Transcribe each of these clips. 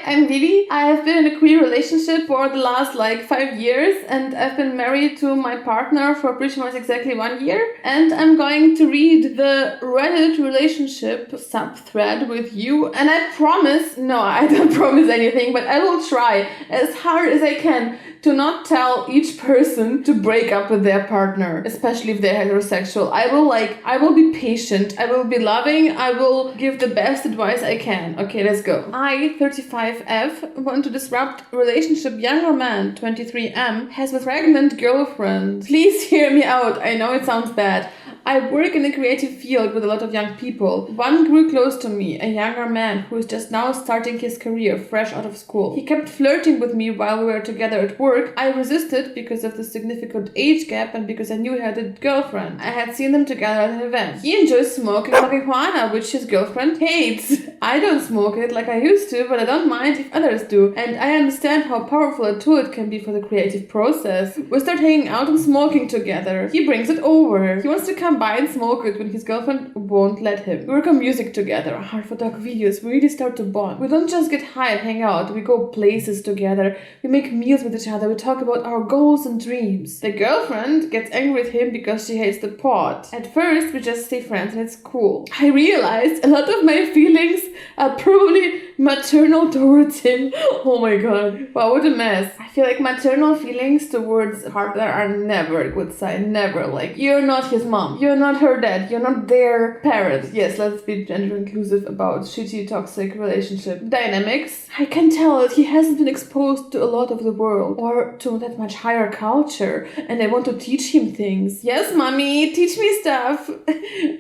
I'm Vivi. I have been in a queer relationship for the last 5 years, and I've been married to my partner for pretty much exactly 1 year. And I'm going to read the Reddit relationship subthread with you. And I promise, no, I don't promise anything, but I will try as hard as I can to not tell each person to break up with their partner, especially if they're heterosexual. I will be patient, I will be loving, I will give the best advice I can. Okay, let's go. I, 35F, want to disrupt relationship younger man, 23M, has with pregnant girlfriend. Please hear me out, I know it sounds bad. I work in a creative field with a lot of young people. One grew close to me, a younger man who is just now starting his career, fresh out of school. He kept flirting with me while we were together at work. I resisted because of the significant age gap and because I knew he had a girlfriend. I had seen them together at an event. He enjoys smoking marijuana, which his girlfriend hates. I don't smoke it like I used to, but I don't mind if others do. And I understand how powerful a tool it can be for the creative process. We start hanging out and smoking together. He brings it over. He wants to come by and smoke it when his girlfriend won't let him. We work on music together, hard for dark videos, we really start to bond. We don't just get high and hang out, we go places together, we make meals with each other, we talk about our goals and dreams. The girlfriend gets angry with him because she hates the pot. At first, we just stay friends and it's cool. I realized a lot of my feelings are probably maternal towards him. Oh my god. Wow, what a mess. I feel like maternal feelings towards a partner are never a good sign. Never. You're not his mom. You're not her dad. You're not their parent. Yes, let's be gender inclusive about shitty, toxic relationship dynamics. I can tell that he hasn't been exposed to a lot of the world or to that much higher culture, and I want to teach him things. Yes, mommy, teach me stuff.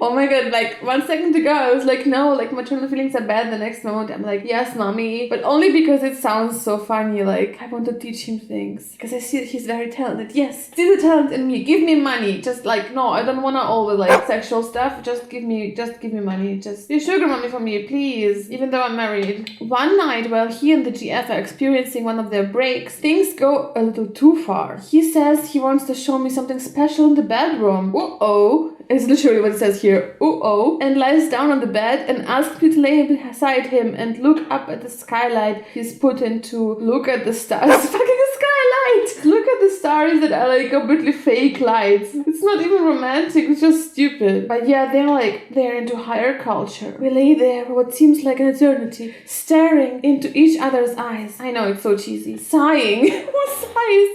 Oh my god, 1 second ago I was no, maternal feelings are bad. The next moment I'm yes, mommy, but only because it sounds so funny. I want to teach him things because I see that he's very talented. Yes, see the talent in me. Give me money. Just no, I don't want all the sexual stuff. Just give me money. Just be a sugar mommy for me, please. Even though I'm married. One night while he and the GF are experiencing one of their breaks, things go a little too far. He says he wants to show me something special in the bedroom. Uh-oh. It's literally what it says here. Uh-oh. And lies down on the bed and asks me to lay beside him and look up at the skylight he's put in to look at the stars. Fucking a skylight! Look at the stars that are completely fake lights. It's not even romantic, it's just stupid. But yeah, they're into higher culture. We lay there for what seems like an eternity, staring into each other's eyes. I know, it's so cheesy. Sighing. Who sighs?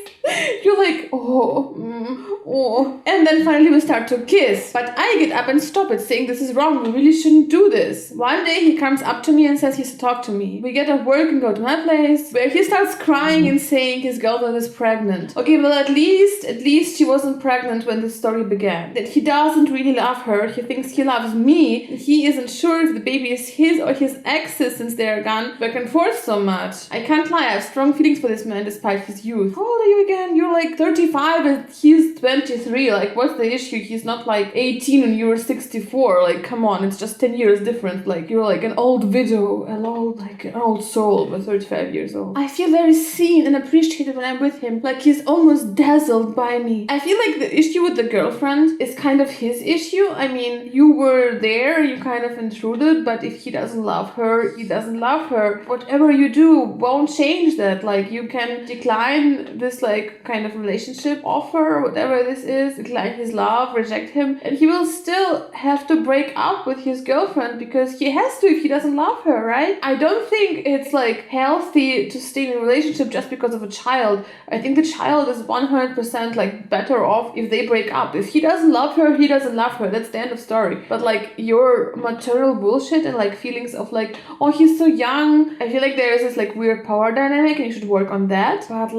You're oh. And then finally we start to kiss. But I get up and stop it, saying this is wrong, we really shouldn't do this. One day he comes up to me and says he has to talk to me. We get off work and go to my place, where he starts crying and saying his girlfriend is pregnant. Okay, well at least she wasn't pregnant when the story began. That he doesn't really love her, he thinks he loves me, and he isn't sure if the baby is his or his ex's since they're gone back and forth so much. I can't lie, I have strong feelings for this man despite his youth. How old are you again? You're 35 and he's 23. What's the issue? He's not 18 and you're 64. Come on, it's just 10 years different. You're an old widow, an old soul, but 35 years old. I feel very seen and appreciated when I'm with him. He's almost dazzled by me. I feel the issue with the girlfriend is kind of his issue. I mean, you were there, you kind of intruded, but if he doesn't love her, he doesn't love her. Whatever you do won't change that. You can decline this kind of relationship offer, whatever this is, decline his love, reject him, and he will still have to break up with his girlfriend because he has to if he doesn't love her, right? I don't think it's healthy to stay in a relationship just because of a child. I think the child is 100% better off if they break up. If he doesn't love her, he doesn't love her. That's the end of story. But your maternal bullshit and feelings of oh, he's so young. I feel there is this weird power dynamic and you should work on that. But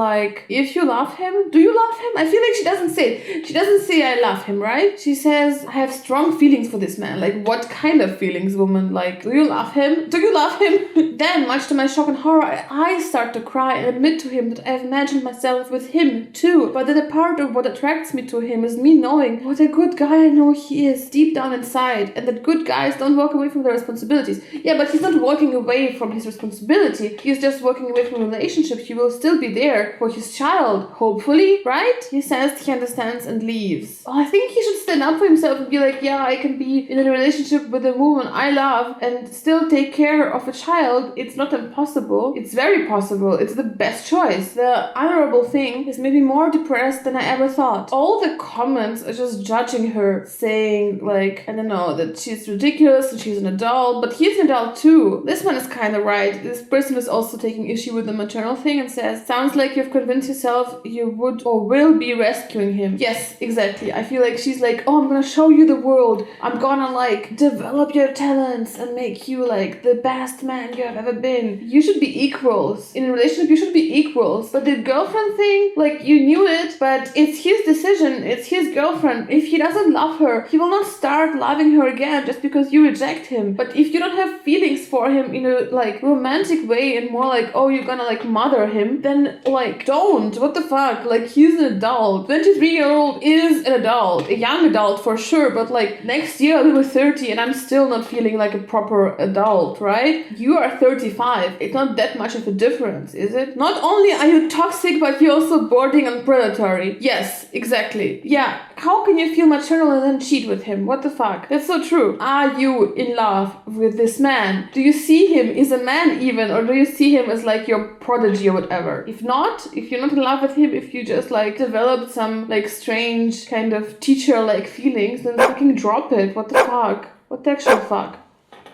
if you love him, do you love him? I feel she doesn't say it. She doesn't say I love him, right? She says I have strong feelings for this man. What kind of feelings, woman? Do you love him? Do you love him? Then, much to my shock and horror, I start to cry and admit to him that I've imagined myself with him him too. But then a part of what attracts me to him is me knowing what a good guy I know he is deep down inside, and that good guys don't walk away from their responsibilities. Yeah, but he's not walking away from his responsibility. He's just walking away from a relationship. He will still be there for his child, hopefully, right? He says he understands and leaves. I think he should stand up for himself and be like, yeah, I can be in a relationship with a woman I love and still take care of a child. It's not impossible. It's very possible. It's the best choice. The honorable thing is maybe more depressed than I ever thought. All the comments are just judging her, saying like, I don't know, that she's ridiculous and she's an adult, but he's an adult too. This one is kind of right. This person is also taking issue with the maternal thing and says, sounds like you've convinced yourself you would or will be rescuing him. Yes, exactly. I feel like she's like, oh, I'm gonna show you the world. I'm gonna like develop your talents and make you like the best man you have ever been. You should be equals. In a relationship, you should be equals. But the girlfriend thing, like you knew it, but it's his decision. It's his girlfriend. If he doesn't love her, he will not start loving her again just because you reject him. But if you don't have feelings for him in a like romantic way and more like, oh, you're gonna like mother him, then like don't. What the fuck? Like he's an adult. 23-year-old is an adult. A young adult for sure, but like next year I'll be 30 and I'm still not feeling like a proper adult, right? You are 35. It's not that much of a difference, is it? Not only are you toxic, but you're also bordering on predatory. Yes, exactly. Yeah, how can you feel maternal and then cheat with him? What the fuck? That's so true. Are you in love with this man? Do you see him as a man even, or do you see him as like your prodigy or whatever? If not, if you're not in love with him, if you just like developed some like strange kind of teacher-like feelings, then fucking drop it. What the fuck? What the actual fuck?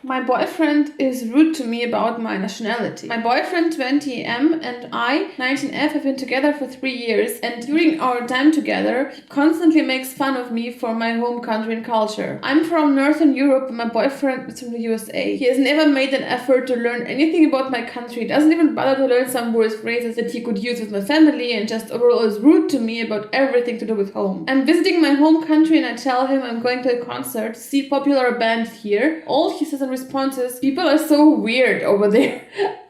My boyfriend is rude to me about my nationality. My boyfriend 20M and I 19F have been together for 3 years, and during our time together he constantly makes fun of me for my home country and culture. I'm from Northern Europe and my boyfriend is from the USA. He has never made an effort to learn anything about my country, doesn't even bother to learn some words, phrases that he could use with my family, and just overall is rude to me about everything to do with home. I'm visiting my home country and I tell him I'm going to a concert to see popular band here. All he says in response is, people are so weird over there.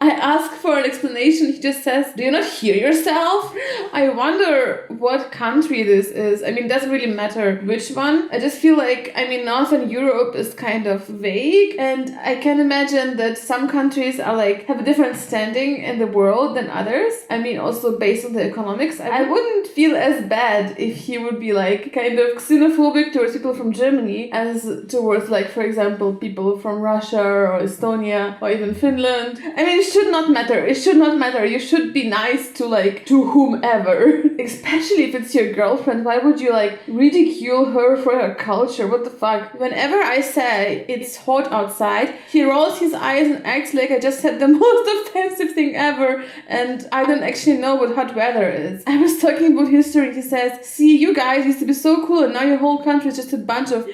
I ask for an explanation. He just says, do you not hear yourself? I wonder what country this is. I mean, it doesn't really matter which one. I just feel like, I mean, Northern Europe is kind of vague, and I can imagine that some countries are like, have a different standing in the world than others. I mean, also based on the economics. I wouldn't feel as bad if he would be like kind of xenophobic towards people from Germany as towards like, for example, people from Russia or Estonia or even Finland. I mean, it should not matter. It should not matter. You should be nice to like to whomever, especially if it's your girlfriend. Why would you like ridicule her for her culture? What the fuck? Whenever I say it's hot outside, he rolls his eyes and acts like I just said the most offensive thing ever and I don't actually know what hot weather is. I was talking about history. He says, see, you guys used to be so cool and now your whole country is just a bunch of...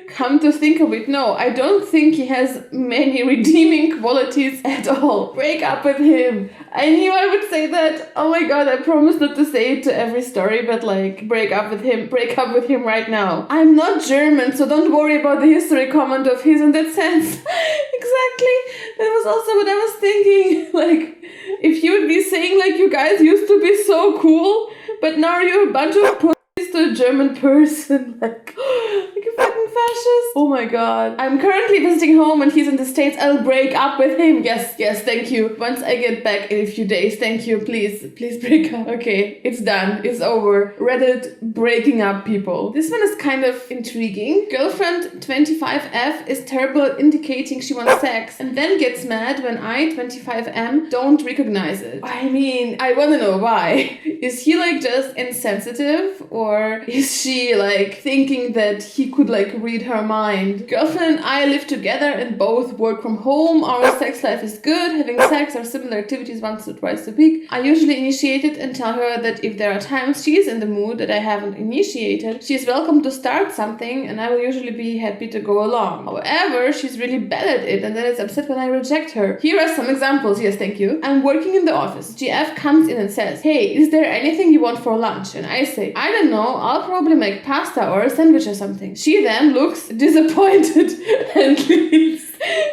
Come to think of it, no, I don't think he has many redeeming qualities at all. Break up with him. I knew I would say that. Oh my god, I promised not to say it to every story, but like, break up with him. Break up with him right now. I'm not German, so don't worry about the history comment of his in that sense. Exactly. That was also what I was thinking. Like, if you would be saying like, you guys used to be so cool, but now you're a bunch of to a German person, like a fucking fascist. Oh my god. I'm currently visiting home and he's in the States. I'll break up with him. Yes, thank you. Once I get back in a few days, thank you. Please break up. Okay, it's done. It's over. Reddit breaking up people. This one is kind of intriguing. Girlfriend 25F is terrible at indicating she wants sex and then gets mad when I, 25M, don't recognize it. I mean, I wanna know why. Is he like just insensitive, or is she like thinking that he could like read her mind? Girlfriend and I live together and both work from home. Our sex life is good. Having sex or similar activities once or twice a week. I usually initiate it and tell her that if there are times she is in the mood that I haven't initiated, she is welcome to start something and I will usually be happy to go along. However, she's really bad at it and then is upset when I reject her. Here are some examples. Yes, thank you. I'm working in the office. GF comes in and says, hey, is there anything you want for lunch? And I say, I don't know, I'll probably make pasta or a sandwich or something. She then looks disappointed and leaves.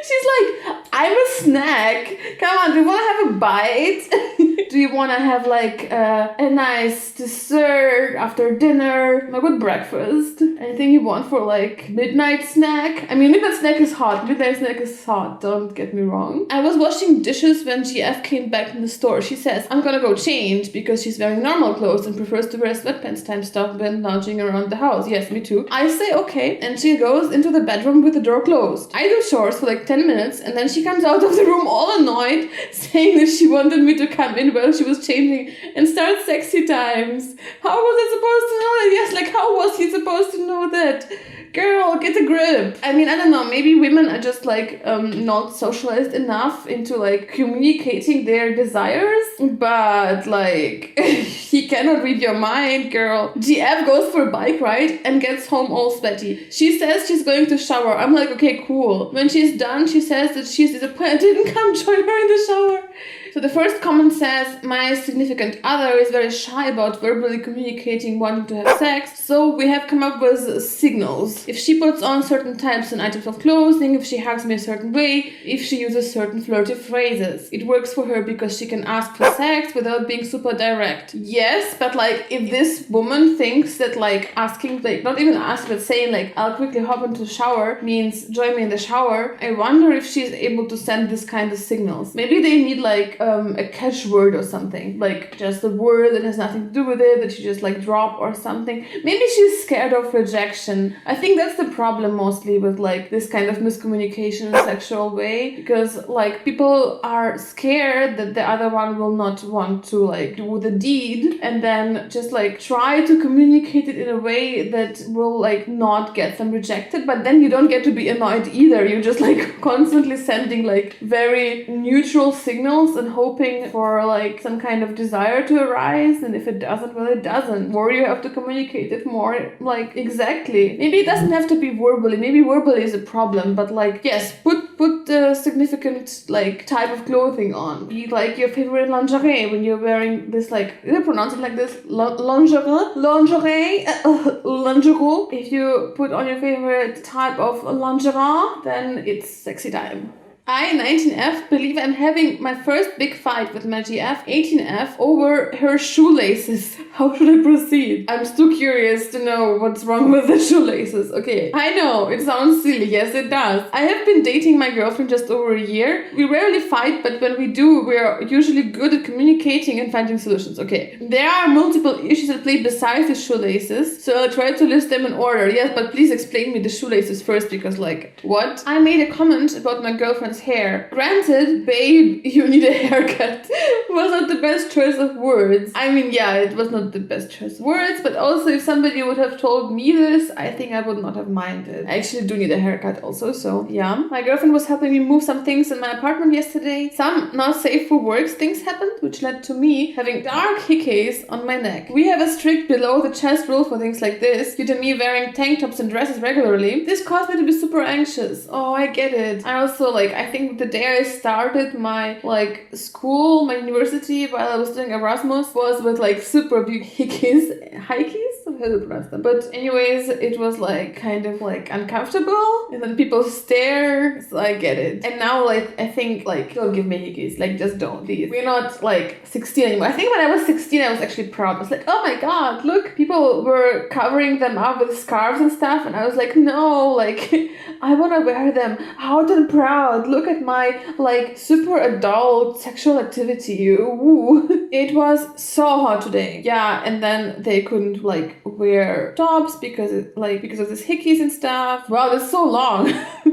She's like, I'm a snack. Come on, do you want to have a bite? Do you want to have like a nice dessert after dinner? A good breakfast? Anything you want for like midnight snack? I mean, midnight snack is hot. Midnight snack is hot. Don't get me wrong. I was washing dishes when GF came back from the store. She says, I'm gonna go change because she's wearing normal clothes and prefers to wear sweatpants time stuff when lounging around the house. Yes, me too. I say okay, and she goes into the bedroom with the door closed. I do chores for like 10 minutes, and then she comes out of the room all annoyed, saying that she wanted me to come in while she was changing and start sexy times. How was I supposed to know that? Yes, like how was he supposed to know that? Girl, get a grip. I mean, I don't know, maybe women are just like not socialized enough into like communicating their desires, but like he cannot read your mind, girl. GF goes for a bike ride and gets home all sweaty. She says she's going to shower. I'm like, okay, cool. When she's done, she says that she's disappointed I didn't come join her in the shower. So the first comment says, my significant other is very shy about verbally communicating wanting to have sex, so we have come up with signals. If she puts on certain types and items of clothing, if she hugs me a certain way, if she uses certain flirty phrases. It works for her because she can ask for sex without being super direct. Yes, but like if this woman thinks that like asking, like not even asking, but saying like I'll quickly hop into the shower means join me in the shower, I wonder if she's able to send this kind of signals. Maybe they need like a catchword or something, like just a word that has nothing to do with it that you just like drop or something. Maybe she's scared of rejection. I think that's the problem mostly with like this kind of miscommunication in a sexual way, because like people are scared that the other one will not want to like do the deed, and then just like try to communicate it in a way that will like not get them rejected, but then you don't get to be annoyed either. You're just like constantly sending like very neutral signals and hoping for like some kind of desire to arise, and if it doesn't, well, it doesn't. Or you have to communicate it more like exactly. Maybe it doesn't have to be verbally. Maybe verbally is a problem, but like yes, put the significant like type of clothing on. Be like your favorite lingerie when you're wearing this, like, did I pronounce it like this? Lingerie? Lingerie? Lingerie. If you put on your favorite type of lingerie, then it's sexy time. I, 19F, believe I'm having my first big fight with my GF, 18F, over her shoelaces. How should I proceed? I'm still curious to know what's wrong with the shoelaces. Okay, I know, it sounds silly. Yes, it does. I have been dating my girlfriend just over a year. We rarely fight, but when we do, we are usually good at communicating and finding solutions. Okay, there are multiple issues at play besides the shoelaces, so I'll try to list them in order. Yes, but please explain me the shoelaces first, because like, what? I made a comment about my girlfriend's hair. Granted, babe, you need a haircut was not the best choice of words. I mean, yeah, it was not the best choice of words, but also if somebody would have told me this, I think I would not have minded. I actually do need a haircut also, so yeah. My girlfriend was helping me move some things in my apartment yesterday. Some not safe for works things happened, which led to me having dark hickeys on my neck. We have a strict below the chest rule for things like this, due to me wearing tank tops and dresses regularly. This caused me to be super anxious. Oh, I get it. I also like, I think the day I started my like school, my university, while I was doing Erasmus, was with like super big hickeys. How do you pronounce them? But anyways, it was like kind of like uncomfortable, and then people stare, so I get it. And now like I think like, don't give me hickeys, like just don't, please. We're not like 16 anymore. I think when I was 16 I was actually proud. I was like, oh my god, look, people were covering them up with scarves and stuff, and I was like, no, like I want to wear them out and proud. Look at my like super adult sexual activity. Ooh. It was so hot today. Yeah, and then they couldn't like wear tops because of this hickeys and stuff. Wow, that's so long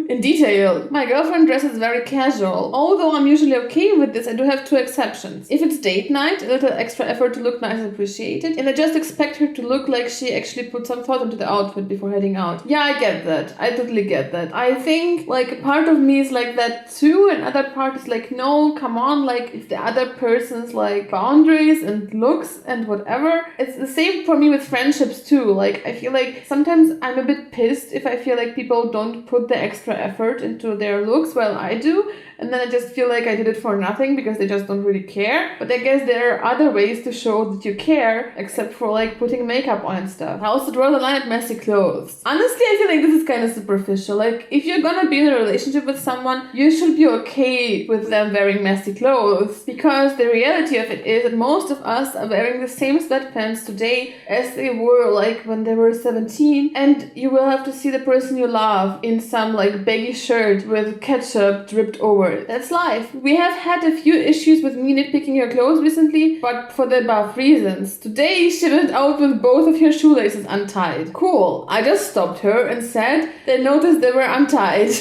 and detailed. My girlfriend dresses very casual. Although I'm usually okay with this, I do have two exceptions. If it's date night, a little extra effort to look nice is appreciated, and I just expect her to look like she actually put some thought into the outfit before heading out. Yeah, I get that. I totally get that. I think like a part of me is like that too, and other part is like, no, come on, like if the other person's like boundaries and looks and whatever. It's the same for me with friendships too. Like I feel like sometimes I'm a bit pissed if I feel like people don't put the extra effort into their looks while I do. And then I just feel like I did it for nothing because they just don't really care. But I guess there are other ways to show that you care, except for like putting makeup on and stuff. I also draw the line at messy clothes. Honestly, I feel like this is kind of superficial. Like, if you're gonna be in a relationship with someone, you should be okay with them wearing messy clothes. Because the reality of it is that most of us are wearing the same sweatpants today as they were like when they were 17. And you will have to see the person you love in some like baggy shirt with ketchup dripped over. That's life. We have had a few issues with me nitpicking your clothes recently, but for the above reasons. Today she went out with both of her shoelaces untied. Cool. I just stopped her and said they noticed they were untied.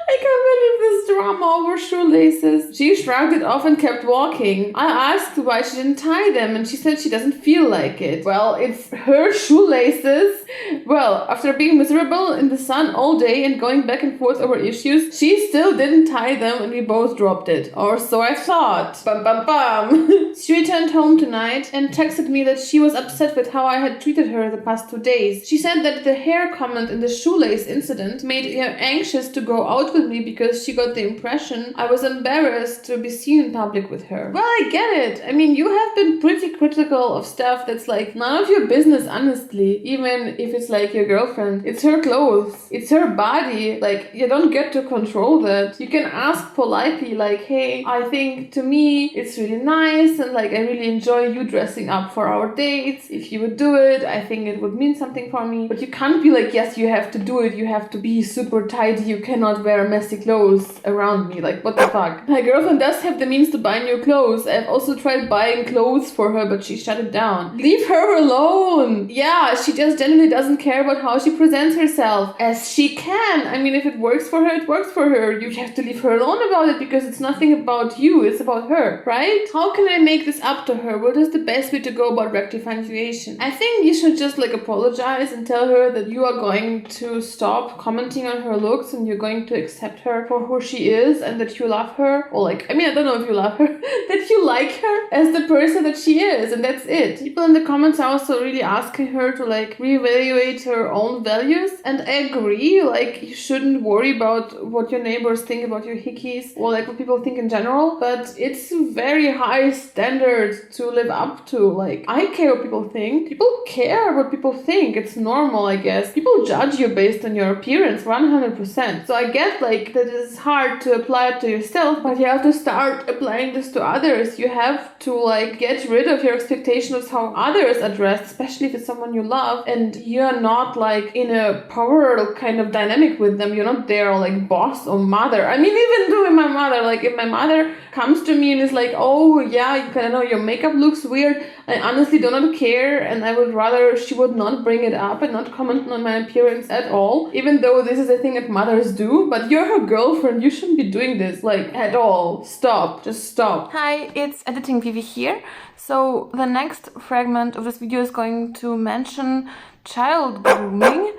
I can't believe this drama over shoelaces. She shrugged it off and kept walking. I asked why she didn't tie them and she said she doesn't feel like it. Well, it's her shoelaces. Well, after being miserable in the sun all day and going back and forth over issues, she still didn't tie them and we both dropped it. Or so I thought. Bum bum bum. She returned home tonight and texted me that she was upset with how I had treated her the past 2 days. She said that the hair comment in the shoelace incident made her anxious to go out with me because she got the impression I was embarrassed to be seen in public with her. Well, I get it. I mean, you have been pretty critical of stuff that's like none of your business, honestly. Even if it's like your girlfriend. It's her clothes. It's her body. Like, you don't get to control that. You can ask politely, like, hey, I think to me it's really nice and like I really enjoy you dressing up for our dates. If you would do it, I think it would mean something for me. But you can't be like, yes, you have to do it. You have to be super tidy. You cannot wear messy clothes around me. Like, what the fuck? My girlfriend does have the means to buy new clothes. I've also tried buying clothes for her, but she shut it down. Leave her alone. Yeah, she just genuinely doesn't care about how she presents herself as she can. I mean, if it works for her, it works for her. You have to leave her alone about it because it's nothing about you. It's about her, right? How can I make this up to her? What is the best way to go about rectifying the situation? I think you should just like apologize and tell her that you are going to stop commenting on her looks and you're going to accept her for who she is and that you love her. Or like, I mean, I don't know if you love her, that you like her as the person that she is, and that's it. People in the comments are also really asking her to like reevaluate her own values, and I agree, like you shouldn't worry about what your neighbors think about your hickeys or like what people think in general, but it's a very high standard to live up to. Like, I care what people think. People care what people think. It's normal, I guess. People judge you based on your appearance 100%. So I get like that it's hard to apply it to yourself, but you have to start applying this to others. You have to like get rid of your expectation of how others are dressed, especially if it's someone you love and you're not like in a power kind of dynamic with them. You're not their like boss or mother. I mean, even though my mother, like if my mother comes to me and is like, oh yeah, you kind of know your makeup looks weird, I honestly do not care, and I would rather she would not bring it up and not comment on my appearance at all, even though this is a thing that mothers do. But you're her girlfriend, you shouldn't be doing this like at all. Stop, just stop. Hi, it's Editing Vivi here. So the next fragment of this video is going to mention child grooming,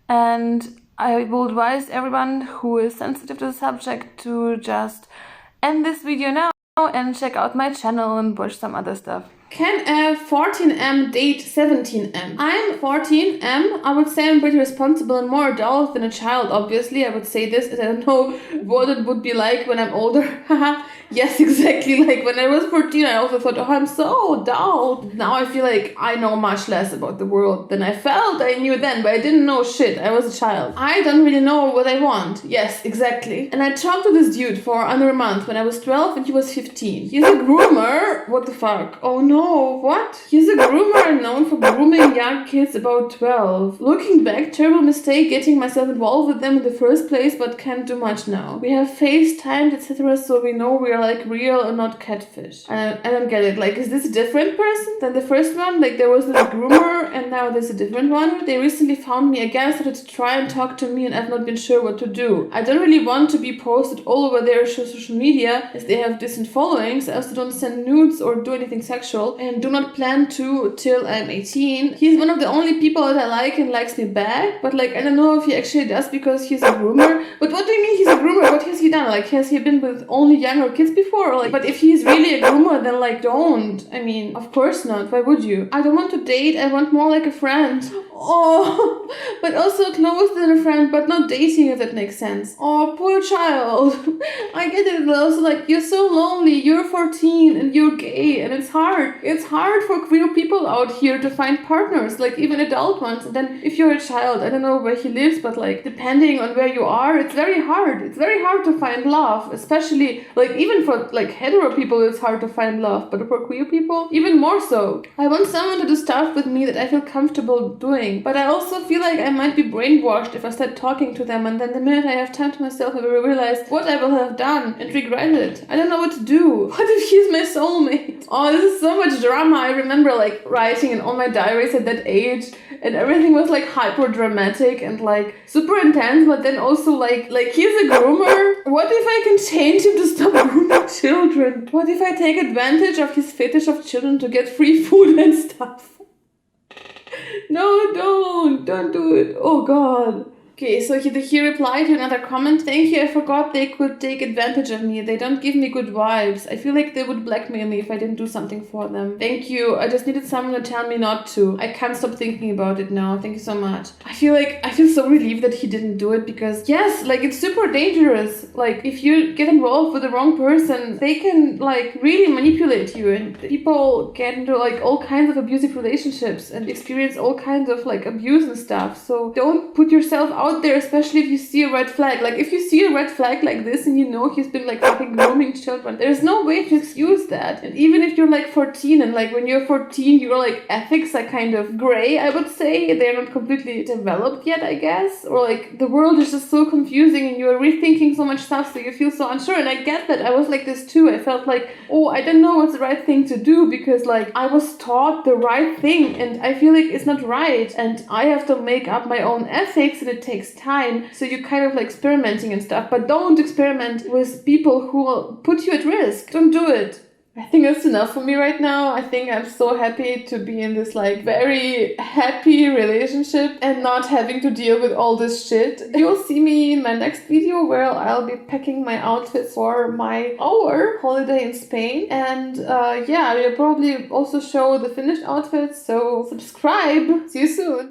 and I will advise everyone who is sensitive to the subject to just end this video now and check out my channel and watch some other stuff. Can a 14M date 17M? I'm 14M. I would say I'm pretty responsible and more adult than a child, obviously. I would say this as I don't know what it would be like when I'm older. Haha. Yes, exactly. Like when I was 14, I also thought, oh, I'm so adult. Now I feel like I know much less about the world than I felt I knew then, but I didn't know shit. I was a child. I don't really know what I want. Yes, exactly. And I talked to this dude for under a month when I was 12 and he was 15. He's a groomer. What the fuck? Oh no, what? He's a groomer known for grooming young kids about 12. Looking back, terrible mistake getting myself involved with them in the first place, but can't do much now. We have FaceTimed, etc., so we know we are like real and not catfish. I don't get it. Like, is this a different person than the first one? Like, there was this groomer and now there's a different one. They recently found me again, started to try and talk to me, and I've not been sure what to do. I don't really want to be posted all over their social media as they have decent followings. I also don't send nudes or do anything sexual. bisexual and do not plan to till I'm 18. He's one of the only people that I like and likes me back, but like I don't know if he actually does because he's a groomer. But what do you mean he's a groomer? What has he done? Like, has he been with only younger kids before? Or like, but if he's really a groomer, then like don't. I mean, of course not. Why would you? I don't want to date. I want more like a friend. Oh, but also closer than a friend, but not dating, if that makes sense. Oh, poor child. I get it though. So like, you're so lonely. You're 14 and you're gay, and it's hard. It's hard for queer people out here to find partners, like even adult ones. And then if you're a child, I don't know where he lives, but like depending on where you are, it's very hard. It's very hard to find love, especially like even for like hetero people, it's hard to find love, but for queer people, even more so. I want someone to do stuff with me that I feel comfortable doing. But I also feel like I might be brainwashed if I start talking to them, and then the minute I have time to myself, I will realize what I will have done and regret it. I don't know what to do. What if he's my soulmate? Oh, this is so much drama. I remember like writing in all my diaries at that age, and everything was like hyper dramatic and like super intense, but then also like he's a groomer. What if I can change him to stop grooming children? What if I take advantage of his fetish of children to get free food and stuff? No, don't do it. Oh God. Okay, so he replied to another comment. Thank you, I forgot they could take advantage of me. They don't give me good vibes. I feel like they would blackmail me if I didn't do something for them. Thank you. I just needed someone to tell me not to. I can't stop thinking about it now. Thank you so much. I feel so relieved that he didn't do it because yes, like it's super dangerous. Like if you get involved with the wrong person, they can like really manipulate you, and people get into like all kinds of abusive relationships and experience all kinds of like abuse and stuff. So don't put yourself out there, especially if you see a red flag. Like if you see a red flag like this and you know he's been like fucking grooming children, there's no way to excuse that. And even if you're like 14 and like when you're 14 your like ethics are kind of gray, I would say they're not completely developed yet, I guess, or like the world is just so confusing and you're rethinking so much stuff, so you feel so unsure. And I get that. I was like this too. I felt like, oh, I don't know what's the right thing to do because like I was taught the right thing and I feel like it's not right, and I have to make up my own ethics, and it takes time. So you're kind of like experimenting and stuff, but don't experiment with people who will put you at risk. Don't do it. I think that's enough for me right now. I think I'm so happy to be in this like very happy relationship and not having to deal with all this shit. You'll see me in my next video where I'll be packing my outfits for our holiday in Spain. And yeah, I'll probably also show the finished outfits. So subscribe. See you soon.